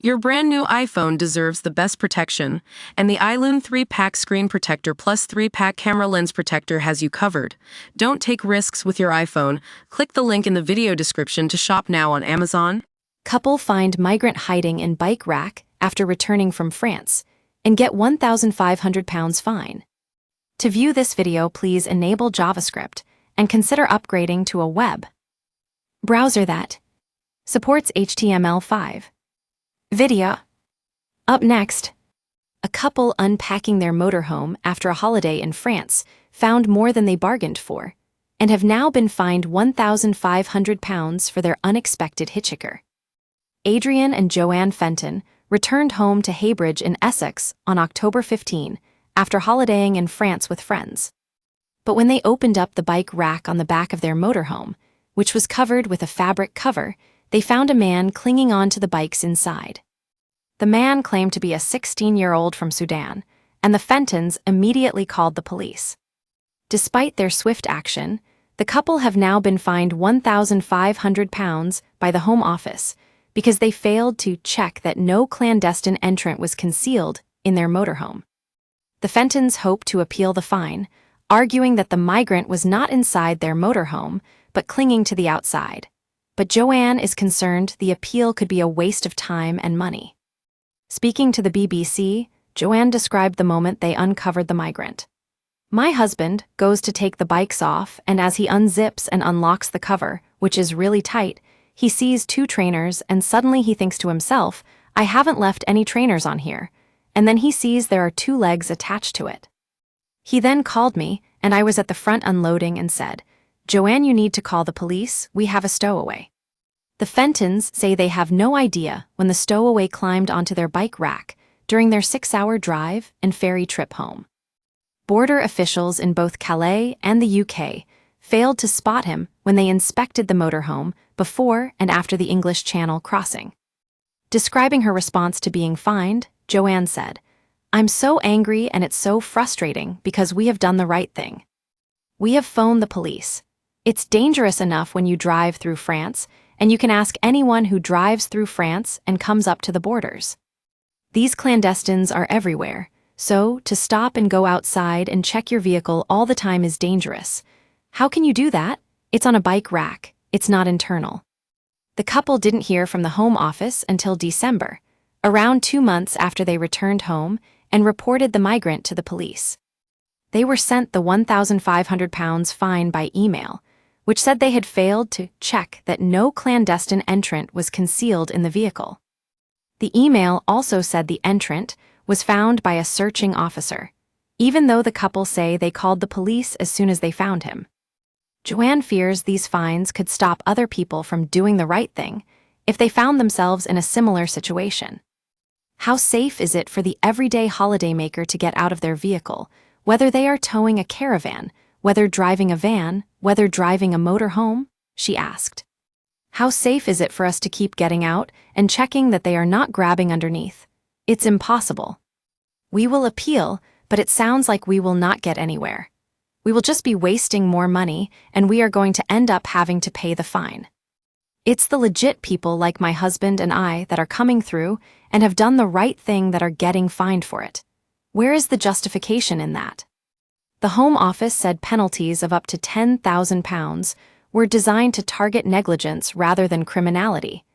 Your brand new iPhone deserves the best protection, and the iLune 3-pack screen protector plus 3-pack camera lens protector has you covered. Don't take risks with your iPhone. Click the link in the video description to shop now on Amazon. Couple find migrant hiding in bike rack after returning from France and get £1,500 fine. To view this video, please enable JavaScript and consider upgrading to a web browser that supports HTML5. Video. Up next, a couple unpacking their motorhome after a holiday in France found more than they bargained for and have now been fined £1,500 for their unexpected hitchhiker. Adrian and Joanne Fenton returned home to Heybridge in Essex on October 15 after holidaying in France with friends. But when they opened up the bike rack on the back of their motorhome, which was covered with a fabric cover, they found a man clinging on to the bikes inside. The man claimed to be a 16-year-old from Sudan, and the Fentons immediately called the police. Despite their swift action, the couple have now been fined £1,500 by the Home Office because they failed to check that no clandestine entrant was concealed in their motorhome. The Fentons hope to appeal the fine, arguing that the migrant was not inside their motorhome but clinging to the outside. But Joanne is concerned the appeal could be a waste of time and money. Speaking to the BBC, Joanne described the moment they uncovered the migrant. "My husband goes to take the bikes off, and as he unzips and unlocks the cover, which is really tight, he sees 2 trainers, and suddenly he thinks to himself, I haven't left any trainers on here, and then he sees there are 2 legs attached to it. He then called me, and I was at the front unloading and said, Joanne, you need to call the police, we have a stowaway." The Fentons say they have no idea when the stowaway climbed onto their bike rack during their 6-hour drive and ferry trip home. Border officials in both Calais and the UK failed to spot him when they inspected the motorhome before and after the English Channel crossing. Describing her response to being fined, Joanne said, "I'm so angry and it's so frustrating because we have done the right thing. We have phoned the police. It's dangerous enough when you drive through France, and you can ask anyone who drives through France and comes up to the borders. These clandestines are everywhere, so to stop and go outside and check your vehicle all the time is dangerous. How can you do that? It's on a bike rack, it's not internal." The couple didn't hear from the Home Office until December, around 2 months after they returned home and reported the migrant to the police. They were sent the £1,500 fine by email, which said they had failed to check that no clandestine entrant was concealed in the vehicle. The email also said the entrant was found by a searching officer, even though the couple say they called the police as soon as they found him. Joanne fears these fines could stop other people from doing the right thing if they found themselves in a similar situation. How safe is it for the everyday holidaymaker to get out of their vehicle, whether they are towing a caravan, whether driving a van, whether driving a motorhome? She asked. How safe is it for us to keep getting out and checking that they are not grabbing underneath? It's impossible. We will appeal, but it sounds like we will not get anywhere. We will just be wasting more money, and we are going to end up having to pay the fine. It's the legit people like my husband and I that are coming through and have done the right thing that are getting fined for it. Where is the justification in that? The Home Office said penalties of up to £10,000 were designed to target negligence rather than criminality,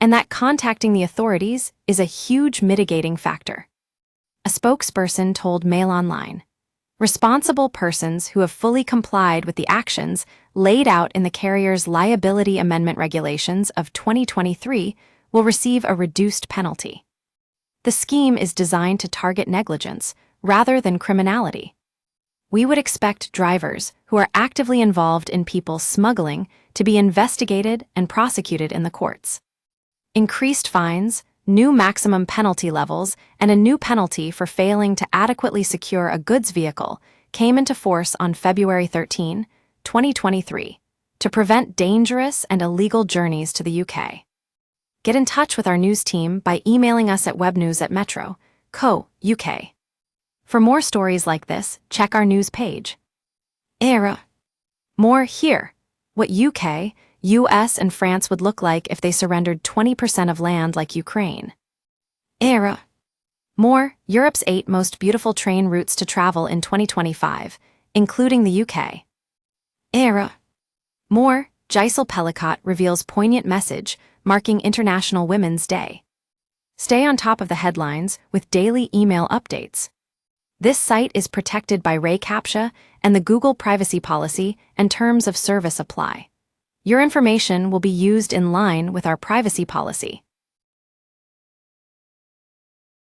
and that contacting the authorities is a huge mitigating factor. A spokesperson told Mail Online, "Responsible persons who have fully complied with the actions laid out in the carrier's Liability Amendment Regulations of 2023 will receive a reduced penalty. The scheme is designed to target negligence rather than criminality. We would expect drivers who are actively involved in people smuggling to be investigated and prosecuted in the courts. Increased fines, new maximum penalty levels, and a new penalty for failing to adequately secure a goods vehicle came into force on February 13, 2023, to prevent dangerous and illegal journeys to the UK. Get in touch with our news team by emailing us at webnews@metro.co.uk. For more stories like this, check our news page. Era. More here. What UK, US, and France would look like if they surrendered 20% of land like Ukraine. Era. More, Europe's 8 most beautiful train routes to travel in 2025, including the UK. Era. More, Giselle Pellicott reveals poignant message marking International Women's Day. Stay on top of the headlines with daily email updates. This site is protected by Ray CAPTCHA and the Google privacy policy and terms of service apply. Your information will be used in line with our privacy policy.